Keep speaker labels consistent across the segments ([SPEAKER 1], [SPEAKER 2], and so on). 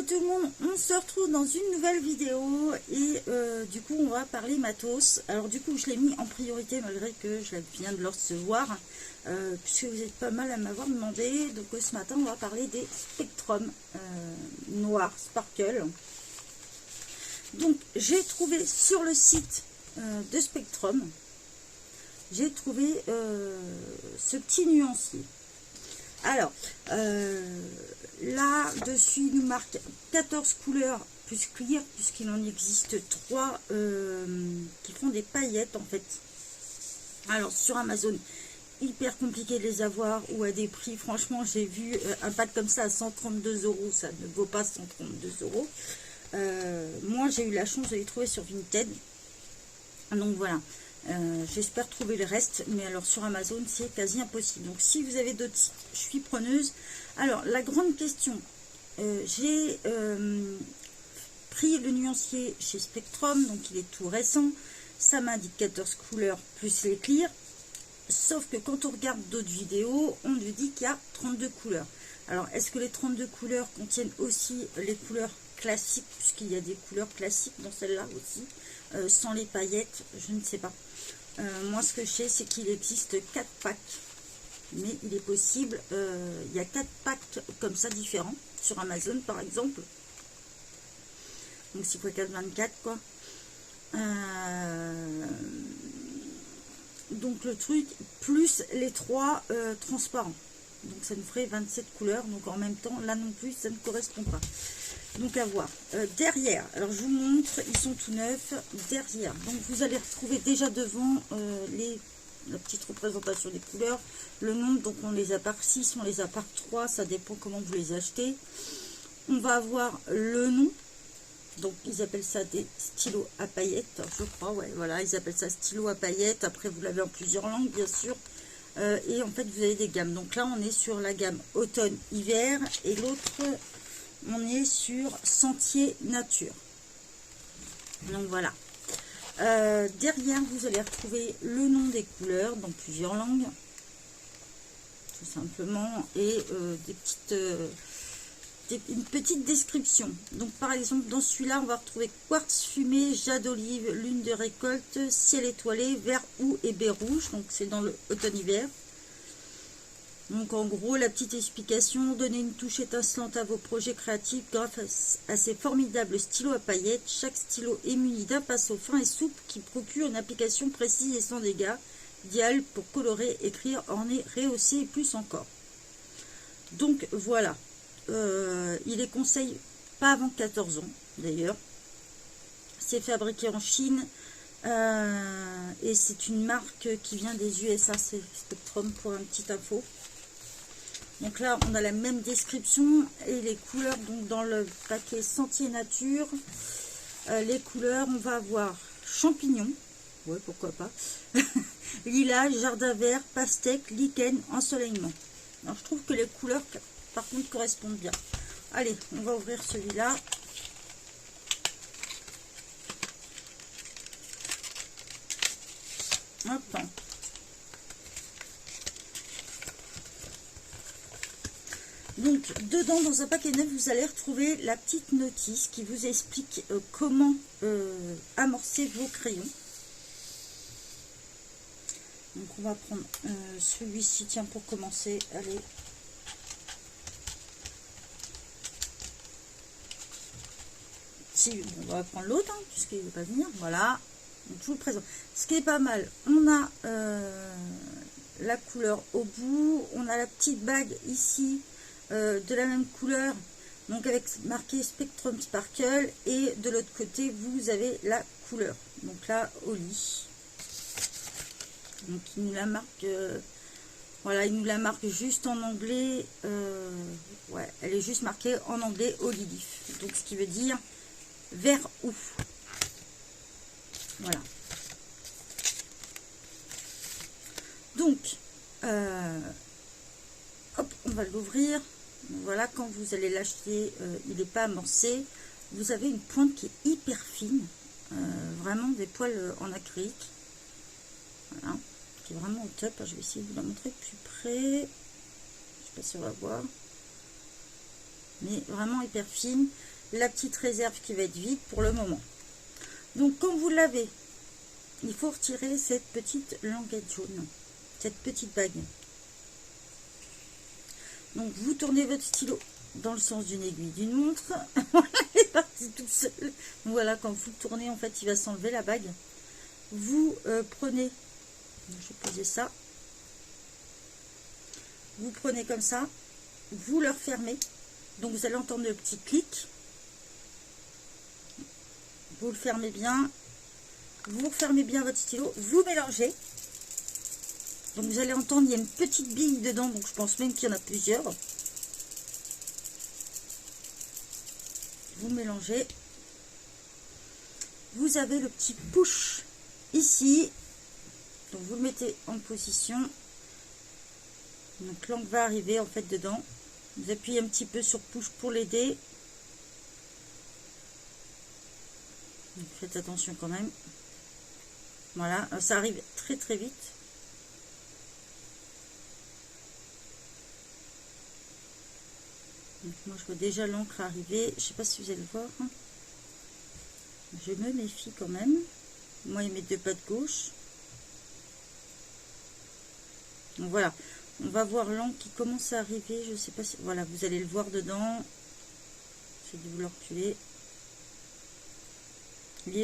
[SPEAKER 1] tout le monde, on se retrouve dans une nouvelle vidéo et du coup on va parler matos. Alors du coup je l'ai mis en priorité malgré que je viens de le recevoir puisque vous êtes pas mal à m'avoir demandé. Donc ce matin on va parler des Spectrum noirs Sparkle. Donc j'ai trouvé sur le site de Spectrum, j'ai trouvé ce petit nuancier. Alors, là, dessus, il nous marque 14 couleurs plus clear, puisqu'il en existe 3 qui font des paillettes, en fait. Alors, sur Amazon, hyper compliqué de les avoir, ou à des prix, franchement, j'ai vu un pack comme ça à 132 €, ça ne vaut pas 132 €. Moi, j'ai eu la chance de les trouver sur Vinted. Donc, voilà. J'espère trouver le reste, mais alors sur Amazon c'est quasi impossible. Donc si vous avez d'autres sites, je suis preneuse. Alors la grande question, j'ai pris le nuancier chez Spectrum, donc il est tout récent, ça m'indique 14 couleurs plus les clear, sauf que quand on regarde d'autres vidéos, on nous dit qu'il y a 32 couleurs. Alors est-ce que les 32 couleurs contiennent aussi les couleurs classiques, puisqu'il y a des couleurs classiques dans celle-là aussi, sans les paillettes, je ne sais pas. Moi ce que je sais c'est qu'il existe 4 packs, mais il est possible, il y a 4 packs comme ça différents sur Amazon par exemple, donc 6 x 4, 24 quoi. Donc le truc plus les 3 transparents, donc ça nous ferait 27 couleurs. Donc en même temps là non plus ça ne correspond pas, donc à voir. Derrière, alors je vous montre, ils sont tout neufs. Derrière, donc vous allez retrouver déjà devant la petite représentation des couleurs, le nombre. Donc on les a par 6, on les a par 3, ça dépend comment vous les achetez. On va avoir le nom, donc ils appellent ça des stylos à paillettes, je crois, ouais, voilà, ils appellent ça stylo à paillettes. Après vous l'avez en plusieurs langues bien sûr. Et en fait vous avez des gammes, donc là on est sur la gamme automne-hiver et l'autre on est sur Sentier Nature. Donc voilà. Derrière, vous allez retrouver le nom des couleurs dans plusieurs langues, tout simplement, et une petite description. Donc par exemple, dans celui-là, on va retrouver quartz fumé, jade d'olive, lune de récolte, ciel étoilé, vert ou et baie rouge. Donc c'est dans le automne-hiver. Donc en gros, la petite explication, donner une touche étincelante à vos projets créatifs grâce à ces formidables stylos à paillettes. Chaque stylo est muni d'un pinceau fin et souple qui procure une application précise et sans dégâts, idéal pour colorer, écrire, orner, rehausser et plus encore. Donc voilà, il les conseille pas avant 14 ans d'ailleurs. C'est fabriqué en Chine et c'est une marque qui vient des USA, c'est Spectrum pour un petit info. Donc là, on a la même description et les couleurs, donc dans le paquet Sentier Nature, les couleurs, on va avoir champignon, ouais, pourquoi pas, lilas, jardin vert, pastèque, lichen, ensoleillement. Alors, je trouve que les couleurs, par contre, correspondent bien. Allez, on va ouvrir celui-là. Hop. Donc, dedans, dans un paquet neuf, vous allez retrouver la petite notice qui vous explique comment amorcer vos crayons. Donc, on va prendre celui-ci, tiens, pour commencer. Allez. Si, on va prendre l'autre, hein, puisqu'il ne veut pas venir. Voilà. Donc, je vous le présente. Ce qui est pas mal, on a la couleur au bout. On a la petite bague ici. De la même couleur, donc avec marqué Spectrum Sparkle, et de l'autre côté vous avez la couleur, donc là au lit. Donc il nous la marque, voilà, il nous la marque juste en anglais, ouais, elle est juste marquée en anglais au lit, donc ce qui veut dire vers où, voilà. Donc hop, on va l'ouvrir. Voilà, quand vous allez l'acheter, il n'est pas amorcé. Vous avez une pointe qui est hyper fine, vraiment des poils en acrylique. Voilà, qui est vraiment au top. Je vais essayer de vous la montrer de plus près. Je ne sais pas si on va voir. Mais vraiment hyper fine. la petite réserve qui va être vide pour le moment. Donc quand vous l'avez, il faut retirer cette petite languette jaune, cette petite bague. Donc vous tournez votre stylo dans le sens d'une aiguille d'une montre. Elle est partie toute seule. Voilà, quand vous le tournez, en fait, il va s'enlever la bague. Vous prenez, je vais poser ça. Vous prenez comme ça, vous le refermez. Donc vous allez entendre le petit clic. Vous le fermez bien. Vous refermez bien votre stylo. Vous mélangez. Donc vous allez entendre, il y a une petite bille dedans. Donc je pense même qu'il y en a plusieurs. Vous mélangez. Vous avez le petit push ici. Donc vous le mettez en position. Donc l'encre va arriver en fait dedans. Vous appuyez un petit peu sur push pour l'aider. Faites attention quand même. Voilà, ça arrive très très vite. Donc moi je vois déjà l'encre arriver. Je sais pas si vous allez le voir. Je me méfie quand même. Moi et mes deux pattes gauche. Donc voilà, on va voir l'encre qui commence à arriver. Je sais pas si... Voilà, vous allez le voir dedans. J'ai dû vous le reculer.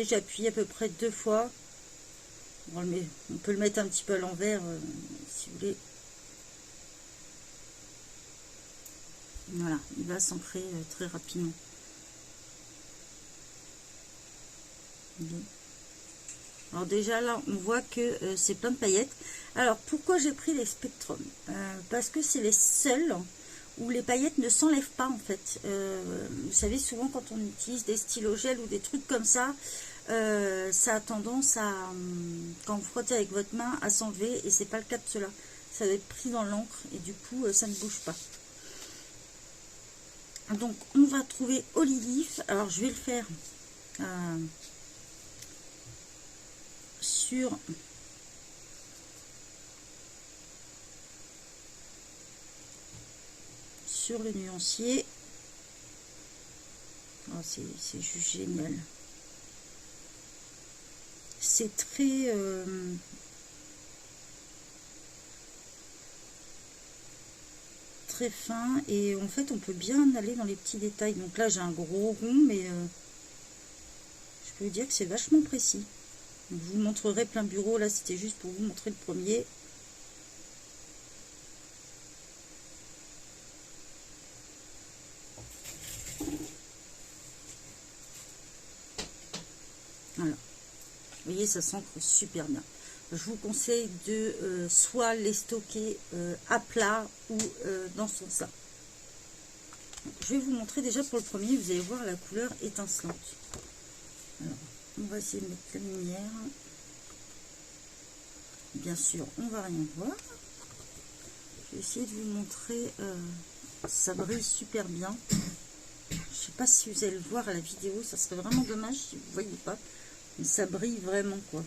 [SPEAKER 1] J'appuie à peu près 2 fois. On peut le mettre un petit peu à l'envers si vous voulez. Voilà, il va s'ancrer très rapidement. Alors déjà là, on voit que c'est plein de paillettes. Alors pourquoi j'ai pris les Spectrum? Parce que c'est les seuls où les paillettes ne s'enlèvent pas en fait. Vous savez, souvent quand on utilise des stylos gel ou des trucs comme ça, ça a tendance à, quand vous frottez avec votre main, à s'enlever, et c'est pas le cas de cela. Ça va être pris dans l'encre et du coup ça ne bouge pas. Donc on va trouver Olive. Alors je vais le faire sur le nuancier. Oh, c'est juste génial. C'est très très fin, et en fait on peut bien aller dans les petits détails. Donc là j'ai un gros rond, mais je peux vous dire que c'est vachement précis. Donc, je vous montrerai plein bureau. Là c'était juste pour vous montrer le premier. Voilà, vous voyez, ça s'ancre super bien. Je vous conseille de soit les stocker à plat ou dans son sein. Je vais vous montrer déjà pour le premier. Vous allez voir, la couleur étincelante. Alors, on va essayer de mettre la lumière. Bien sûr, on va rien voir. Je vais essayer de vous montrer. Ça brille super bien. Je sais pas si vous allez le voir à la vidéo. Ça serait vraiment dommage si vous ne voyez pas. Mais ça brille vraiment, quoi.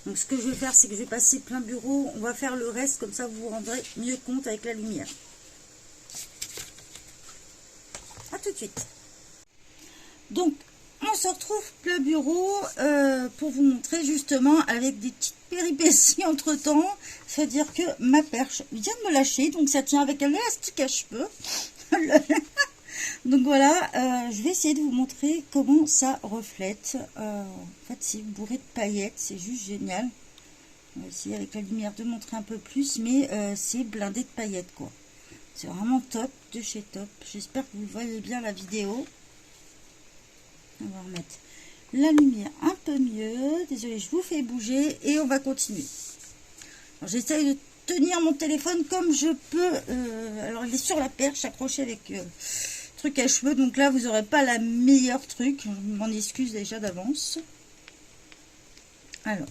[SPEAKER 1] Donc ce que je vais faire, c'est que je vais passer plein bureau. On va faire le reste, comme ça vous vous rendrez mieux compte avec la lumière. À tout de suite. Donc on se retrouve plein bureau pour vous montrer justement avec des petites péripéties entre temps. C'est-à-dire que ma perche vient de me lâcher, donc ça tient avec un élastique à cheveux. Donc voilà, je vais essayer de vous montrer comment ça reflète. En fait, c'est bourré de paillettes, c'est juste génial. On va essayer avec la lumière de montrer un peu plus, mais c'est blindé de paillettes, quoi. C'est vraiment top, de chez top. J'espère que vous voyez bien la vidéo. On va remettre la lumière un peu mieux. Désolée, je vous fais bouger et on va continuer. J'essaye de tenir mon téléphone comme je peux. Alors, il est sur la perche, accroché avec truc à cheveux. Donc là, vous n'aurez pas la meilleure truc. Je m'en excuse déjà d'avance. Alors,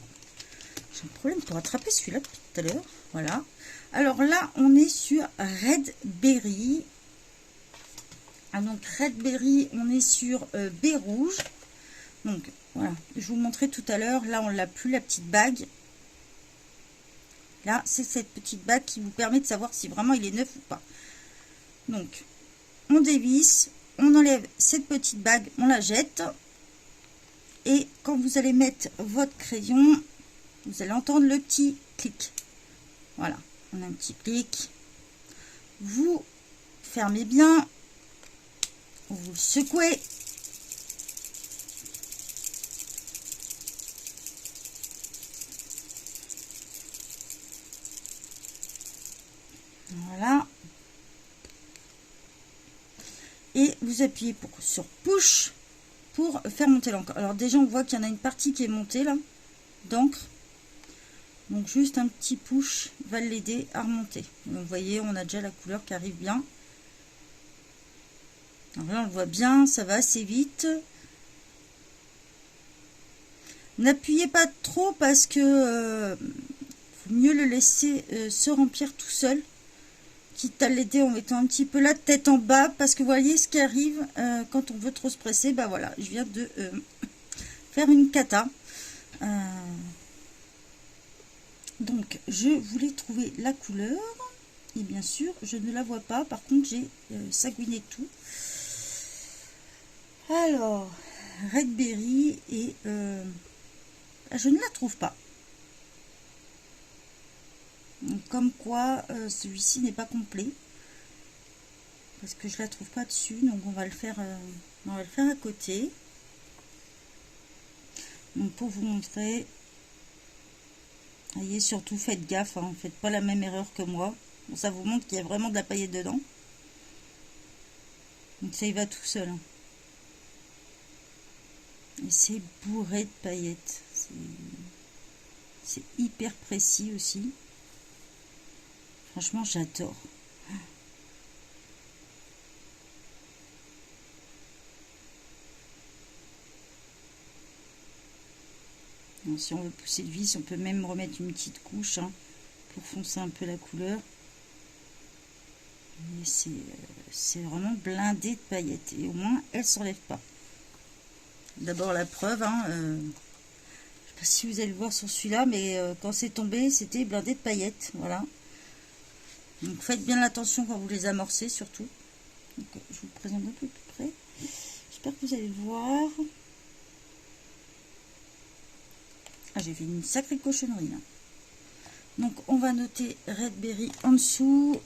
[SPEAKER 1] j'ai un problème pour attraper celui-là depuis tout à l'heure. Voilà. Alors là, on est sur Red Berry. Ah, donc Red Berry, on est sur baie rouge. Donc voilà, je vous montrais tout à l'heure. Là, on l'a plus, la petite bague. Là, c'est cette petite bague qui vous permet de savoir si vraiment il est neuf ou pas. Donc, on dévisse, on enlève cette petite bague, on la jette. Et quand vous allez mettre votre crayon, vous allez entendre le petit clic. Voilà, on a un petit clic. Vous fermez bien. Vous le secouez. Voilà. Et vous appuyez sur push pour faire monter l'encre. Alors déjà on voit qu'il y en a une partie qui est montée là d'encre. Donc juste un petit push va l'aider à remonter. Donc, vous voyez, on a déjà la couleur qui arrive bien. Alors là on le voit bien, ça va assez vite. N'appuyez pas trop parce que faut mieux le laisser se remplir tout seul. Quitte à l'aider en mettant un petit peu la tête en bas, parce que vous voyez ce qui arrive quand on veut trop se presser. Bah voilà, je viens de faire une cata. Donc je voulais trouver la couleur et bien sûr je ne la vois pas. Par contre j'ai sagouiné tout. Alors Red Berry et je ne la trouve pas. Comme quoi celui-ci n'est pas complet parce que je la trouve pas dessus, donc on va le faire à côté. Donc pour vous montrer, voyez, surtout faites gaffe, hein, faites pas la même erreur que moi. Bon, ça vous montre qu'il y a vraiment de la paillette dedans, donc ça y va tout seul, hein. Et c'est bourré de paillettes, c'est hyper précis aussi. Franchement, j'adore. Si on veut pousser de vis, on peut même remettre une petite couche hein, pour foncer un peu la couleur. Mais c'est vraiment blindé de paillettes. Et au moins, elles ne s'enlèvent pas. D'abord la preuve, hein, je ne sais pas si vous allez le voir sur celui-là, mais quand c'est tombé, c'était blindé de paillettes. Voilà. Donc faites bien attention quand vous les amorcez surtout. Donc, je vous le présente un peu plus près. J'espère que vous allez le voir. Ah, j'ai fait une sacrée cochonnerie là. Donc on va noter Red Berry en dessous.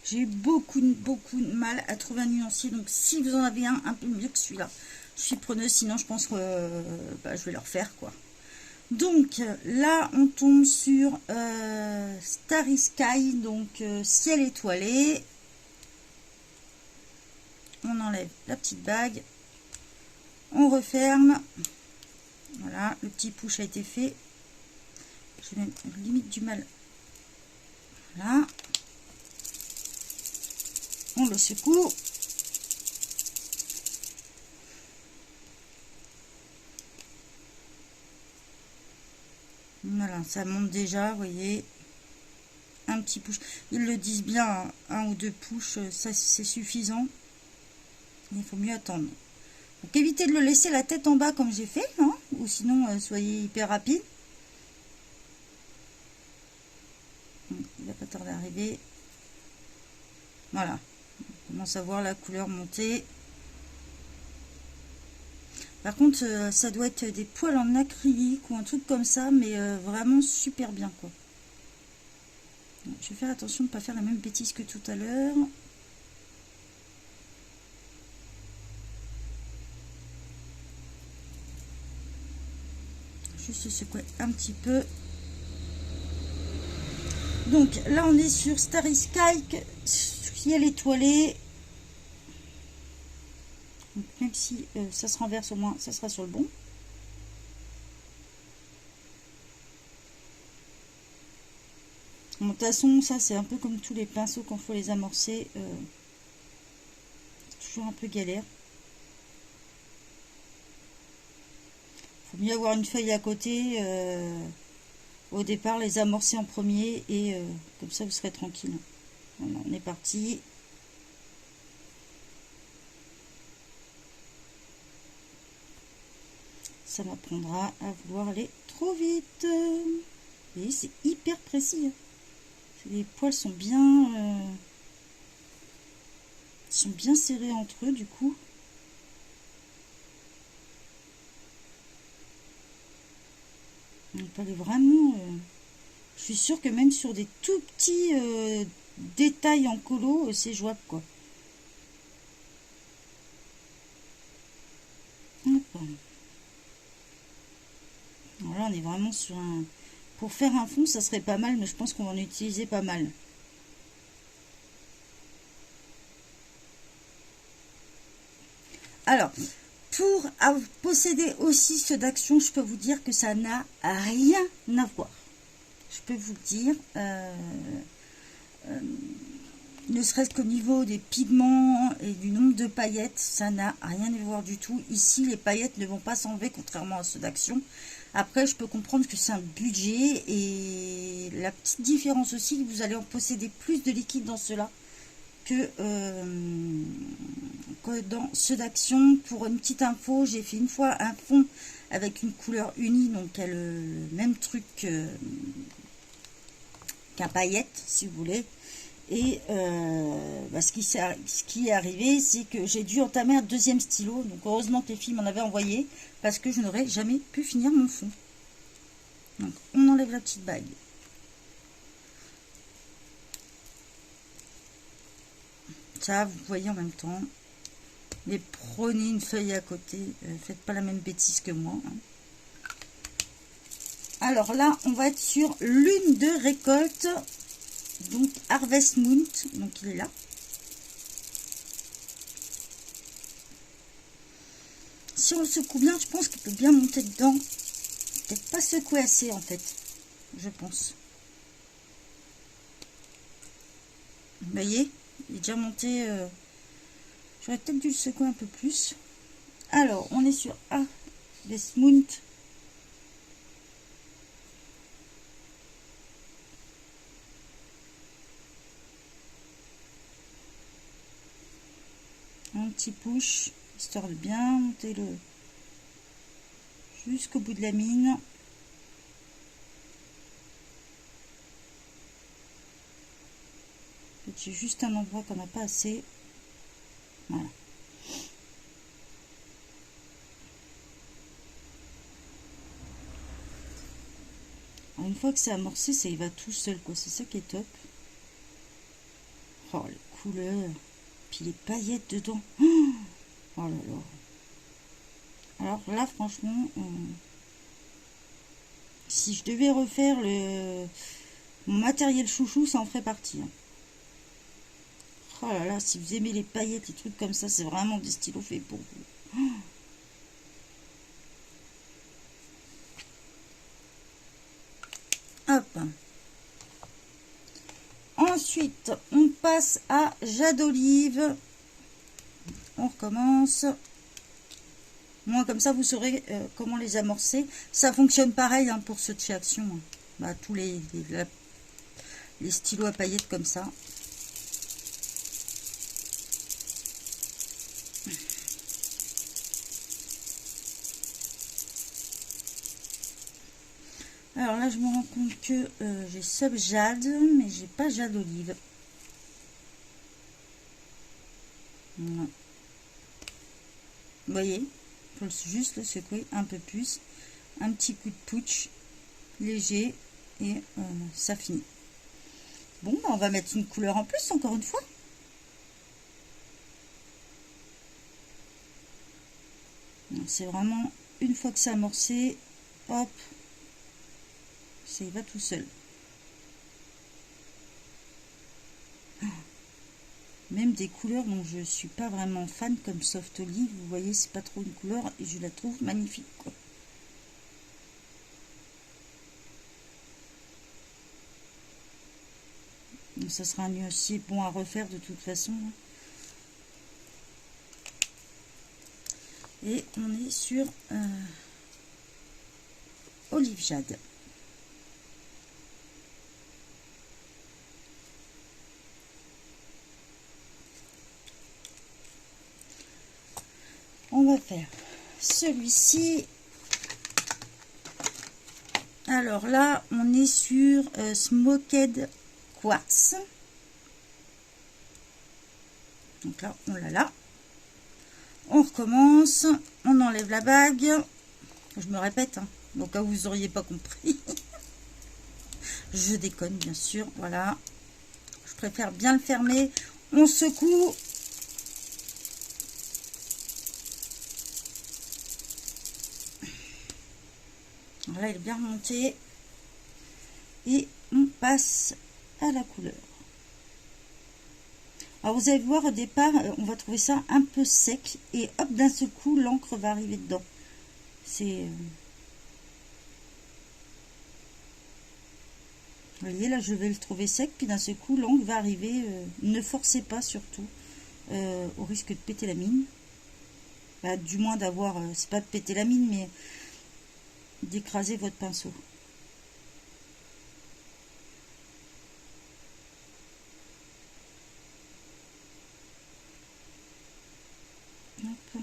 [SPEAKER 1] J'ai eu beaucoup de mal à trouver un nuancier. Donc si vous en avez un peu mieux que celui-là, je suis preneuse. Sinon je pense que je vais le refaire quoi. Donc là on tombe sur Starry Sky, donc ciel étoilé. On enlève la petite bague, on referme. Voilà, le petit push a été fait. J'ai même limite du mal. Voilà. On le secoue. Voilà, ça monte déjà, vous voyez. Un petit push. Ils le disent bien, un ou deux push, ça c'est suffisant. Il faut mieux attendre. Donc évitez de le laisser la tête en bas comme j'ai fait, hein, ou sinon soyez hyper rapide. Il va pas tarder à arriver. Voilà. On commence à voir la couleur monter. Par contre, ça doit être des poils en acrylique ou un truc comme ça, mais vraiment super bien quoi. Donc, je vais faire attention de ne pas faire la même bêtise que tout à l'heure. Juste secouer un petit peu. Donc là on est sur Starry Sky, ciel étoilé. Donc, même si ça se renverse, au moins ça sera sur le bon. Bon, de toute façon ça c'est un peu comme tous les pinceaux quand il faut les amorcer, c'est toujours un peu galère. Il faut mieux avoir une feuille à côté au départ, les amorcer en premier et comme ça vous serez tranquille. Voilà, on est parti. ça m'apprendra à vouloir aller trop vite. Et c'est hyper précis. Les poils sont bien serrés entre eux du coup. On peut aller vraiment. Je suis sûre que même sur des tout petits détails en colo, c'est jouable quoi. Alors là, on est vraiment sur un... Pour faire un fond, ça serait pas mal, mais je pense qu'on va en utiliser pas mal. Alors, pour posséder aussi ceux d'action, je peux vous dire que ça n'a rien à voir. Je peux vous dire, ne serait-ce qu'au niveau des pigments et du nombre de paillettes, ça n'a rien à voir du tout. Ici, les paillettes ne vont pas s'enlever, contrairement à ceux d'action. Après, je peux comprendre que c'est un budget, et la petite différence aussi, vous allez en posséder plus de liquide dans ceux-là que dans ceux d'action. Pour une petite info, j'ai fait une fois un fond avec une couleur unie, donc le même truc qu'un paillette, si vous voulez. Et ce qui est arrivé, c'est que j'ai dû entamer un deuxième stylo. Donc heureusement que les filles m'en avaient envoyé, parce que je n'aurais jamais pu finir mon fond. Donc on enlève la petite bague. Ça, vous voyez en même temps. Mais prenez une feuille à côté. Faites pas la même bêtise que moi. Hein. Alors là, on va être sur lune de récolte. Donc Harvest Moon. Donc il est là. Si on le secoue bien, je pense qu'il peut bien monter dedans. Peut-être pas secouer assez en fait. Je pense. Vous voyez, il est déjà monté. J'aurais peut-être dû le secouer un peu plus. Alors, on est sur Harvest Moon. Un petit push, histoire de bien monter le jusqu'au bout de la mine. En fait, j'ai juste un endroit qu'on n'a pas assez. Voilà. Alors, une fois que c'est amorcé, ça y va tout seul, quoi. C'est ça qui est top. Oh, les couleurs. Puis les paillettes dedans. Oh là là. Alors là, franchement, si je devais refaire mon matériel chouchou, ça en ferait partie. Hein. Oh là là, si vous aimez les paillettes, les trucs comme ça, c'est vraiment des stylos faits pour vous. Oh. Hop. Ensuite, on passe à Jade Olive. On recommence. Moi, comme ça, vous saurez comment les amorcer. Ça fonctionne pareil hein, pour ceux de chez Action. Hein. Bah, tous les stylos à paillettes comme ça. Alors là, je me rends compte que j'ai Sub Jade, mais j'ai pas Jade Olive. Non. Vous voyez, il faut juste le secouer un peu plus. Un petit coup de putsch léger et ça finit. Bon, bah, on va mettre une couleur en plus, encore une fois. C'est vraiment, une fois que c'est amorcé, hop, ça y va tout seul. Même des couleurs dont je suis pas vraiment fan, comme Soft Olive, vous voyez, c'est pas trop une couleur et je la trouve magnifique, quoi. Donc, ça sera un aussi bon à refaire de toute façon. Et on est sur Olive Jade. On va faire celui-ci. Alors là, on est sur Smoked Quartz. Donc là, on l'a là. On recommence. On enlève la bague. Je me répète, hein, donc là, vous n'auriez pas compris. Je déconne, bien sûr. Voilà. Je préfère bien le fermer. On secoue. Là, il est bien remonté. Et on passe à la couleur. Alors, vous allez voir, au départ, on va trouver ça un peu sec. Et hop, d'un seul coup, l'encre va arriver dedans. C'est... Vous voyez, là, je vais le trouver sec. Puis d'un seul coup, l'encre va arriver. Ne forcez pas, surtout. Au risque de péter la mine. Bah, du moins d'avoir... c'est pas de péter la mine, mais... d'écraser votre pinceau. Hop.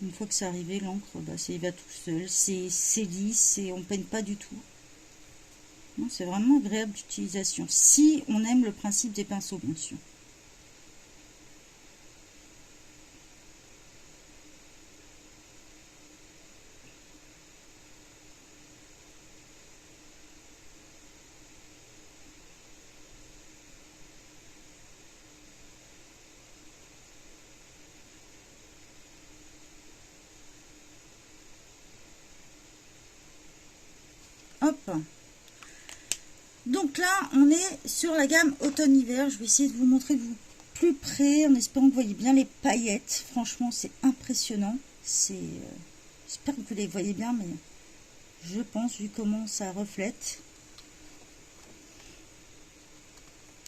[SPEAKER 1] Une fois que c'est arrivé, l'encre, bah, il va tout seul. C'est lisse et on peine pas du tout. C'est vraiment agréable d'utilisation. Si on aime le principe des pinceaux, bien sûr. Hop. Donc là, on est sur la gamme automne-hiver. Je vais essayer de vous montrer de plus près, en espérant que vous voyez bien les paillettes. Franchement, c'est impressionnant. J'espère que vous les voyez bien, mais je pense, vu comment ça reflète.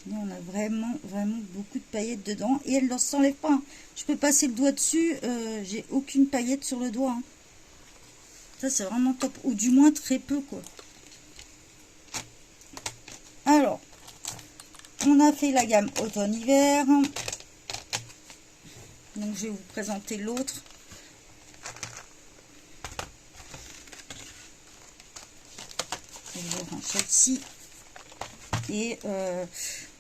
[SPEAKER 1] Là, on a vraiment beaucoup de paillettes dedans. Et elles ne s'enlèvent pas. Je peux passer le doigt dessus. J'ai aucune paillette sur le doigt. Hein. Ça, c'est vraiment top. Ou du moins, très peu, quoi. Alors, on a fait la gamme automne-hiver. Donc, je vais vous présenter l'autre. Je vais vous celle-ci. Et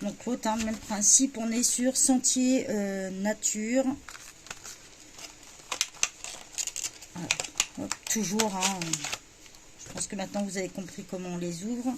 [SPEAKER 1] donc, l'autre, hein, même principe. On est sur Sentier Nature. Voilà. Hop, toujours, hein, je pense que maintenant, vous avez compris comment on les ouvre.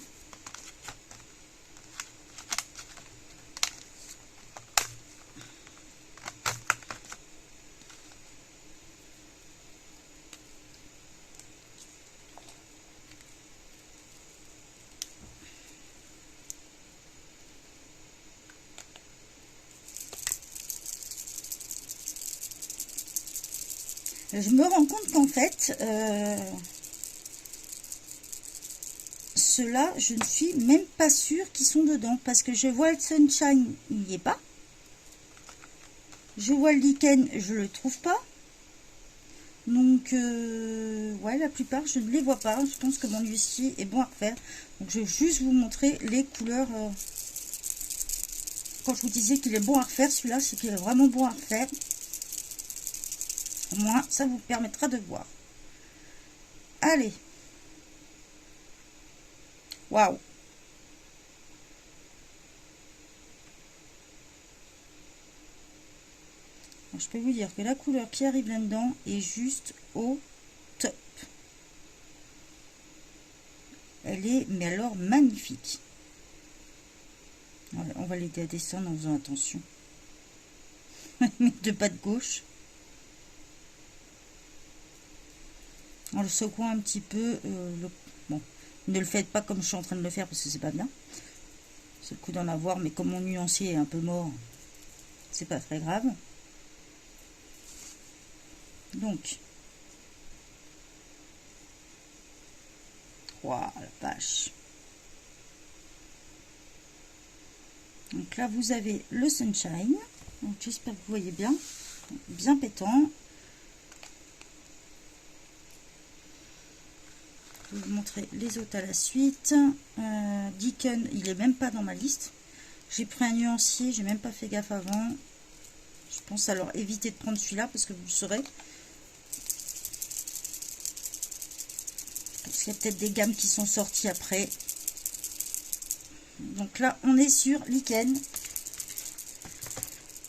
[SPEAKER 1] Je me rends compte qu'en fait, ceux-là, je ne suis même pas sûre qu'ils sont dedans. Parce que je vois le Sunshine, il n'y est pas. Je vois le Lichen, je ne le trouve pas. Donc, ouais, la plupart, je ne les vois pas. Je pense que mon huissier est bon à refaire. Donc, je vais juste vous montrer les couleurs. Quand je vous disais qu'il est bon à refaire, celui-là, c'est qu'il est vraiment bon à refaire. Au moins, ça vous permettra de voir. Allez. Waouh. Je peux vous dire que la couleur qui arrive là-dedans est juste au top. Elle est, mais alors, magnifique. On va l'aider à descendre en faisant attention. De pas de gauche. En le secouant un petit peu. Bon, ne le faites pas comme je suis en train de le faire parce que c'est pas bien. C'est le coup d'en avoir, mais comme mon nuancier est un peu mort, c'est pas très grave. Donc, voilà, la vache. Donc là, vous avez le Sunshine. J'espère que vous voyez bien. Bien pétant. Je vais vous montrer les autres à la suite. Deacon, il est même pas dans ma liste. J'ai pris un nuancier, j'ai même pas fait gaffe avant. Je pense alors éviter de prendre celui-là parce que vous le saurez. C'est peut-être des gammes qui sont sorties après. Donc là, on est sur lichen.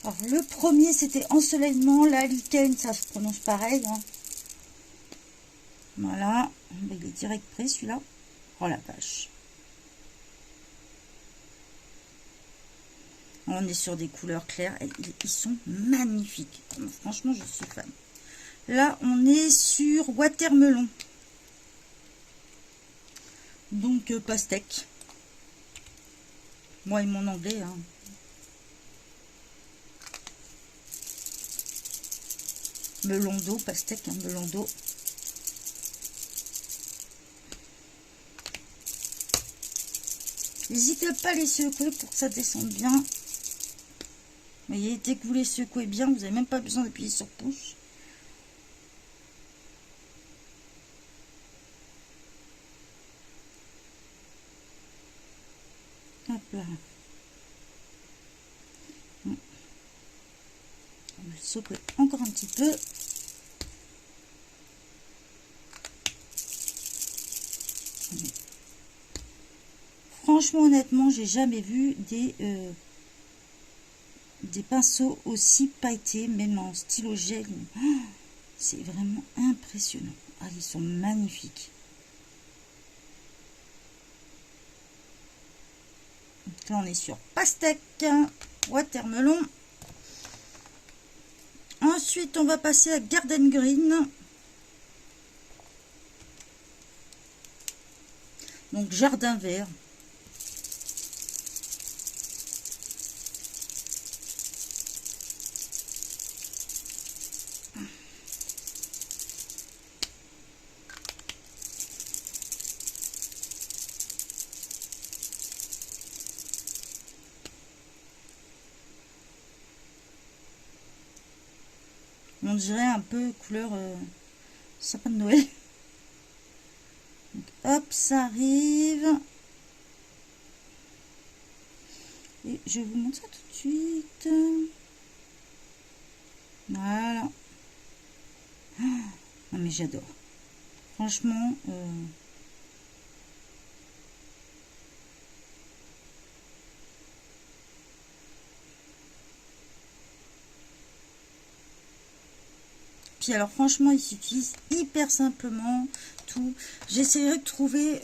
[SPEAKER 1] Alors, le premier, c'était ensoleillement. Là, lichen, ça se prononce pareil. Hein. Voilà. Il est direct prêt, celui-là. Oh la vache. On est sur des couleurs claires. Et ils sont magnifiques. Franchement, je suis fan. Là, on est sur watermelon. Donc, pastèque. Moi et mon anglais. Hein. Melon d'eau, pastèque, hein, melon d'eau. N'hésitez pas à les secouer pour que ça descende bien. Vous voyez, dès que vous les secouez bien, vous n'avez même pas besoin d'appuyer sur push. Hop là. On va le secouer encore un petit peu. Franchement, honnêtement, j'ai jamais vu des pinceaux aussi pailletés, même en stylo gel. Oh, c'est vraiment impressionnant. Ah, ils sont magnifiques. Donc là, on est sur pastèque, watermelon. Ensuite, on va passer à Garden Green. Donc, jardin vert. On dirait un peu couleur sapin de Noël. Donc, hop, ça arrive. Et je vous montre ça tout de suite. Voilà. Oh, non mais j'adore. Franchement, puis alors franchement, il s'utilise hyper simplement tout. J'essaierai de trouver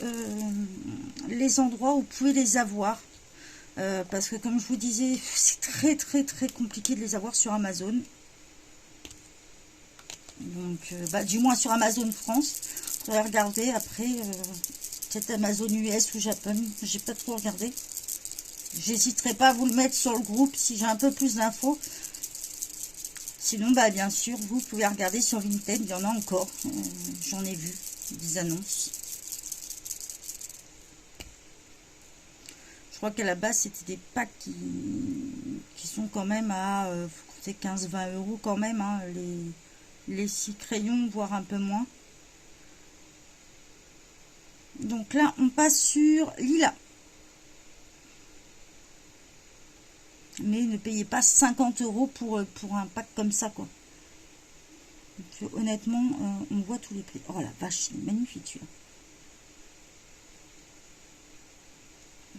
[SPEAKER 1] les endroits où vous pouvez les avoir. Parce que comme je vous disais, c'est très compliqué de les avoir sur Amazon. Donc, du moins sur Amazon France. Vous allez regarder après, peut-être Amazon US ou Japon. J'ai pas trop regardé. J'hésiterai pas à vous le mettre sur le groupe si j'ai un peu plus d'infos. Sinon, bien sûr, vous pouvez regarder sur Vinted. Il y en a encore. J'en ai vu des annonces. Je crois qu'à la base, c'était des packs qui sont quand même à 15-20 € quand même. Hein, les 6 crayons, voire un peu moins. Donc là, on passe sur Lila. Mais ne payez pas 50 € pour un pack comme ça, quoi. Donc, honnêtement, on voit tous les prix. Oh la vache, c'est magnifique celui-là.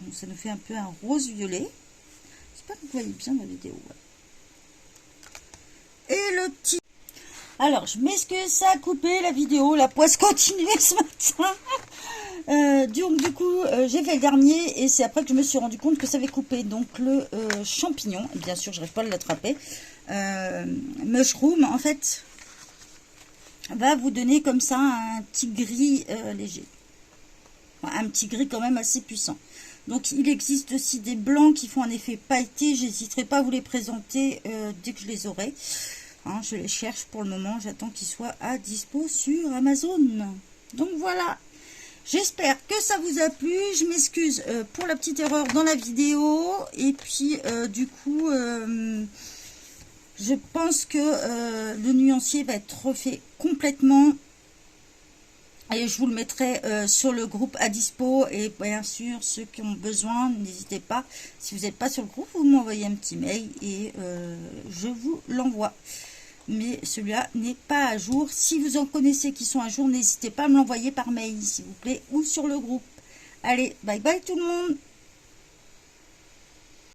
[SPEAKER 1] Donc, ça nous fait un peu un rose-violet. J'espère que vous voyez bien la vidéo. Ouais. Et le petit... Alors, je m'excuse, ça a coupé la vidéo. La poisse continuait ce matin. Donc, du coup, j'ai fait le dernier. Et c'est après que je me suis rendu compte que ça avait coupé. Donc, le champignon. Bien sûr, je n'arrive pas à l'attraper. Mushroom, en fait, va vous donner comme ça un petit gris léger. Un petit gris quand même assez puissant. Donc, il existe aussi des blancs qui font un effet pailleté. J'hésiterai pas à vous les présenter dès que je les aurai. Hein, je les cherche pour le moment. J'attends qu'ils soient à dispo sur Amazon. Donc, voilà. J'espère que ça vous a plu. Je m'excuse pour la petite erreur dans la vidéo. Et puis, du coup, je pense que le nuancier va être refait complètement. Et je vous le mettrai sur le groupe à dispo. Et bien sûr, ceux qui ont besoin, n'hésitez pas. Si vous n'êtes pas sur le groupe, vous m'envoyez un petit mail et je vous l'envoie. mais celui-là n'est pas à jour. Si vous en connaissez qui sont à jour, n'hésitez pas à me l'envoyer par mail, s'il vous plaît, ou sur le groupe. Allez, bye bye tout le monde!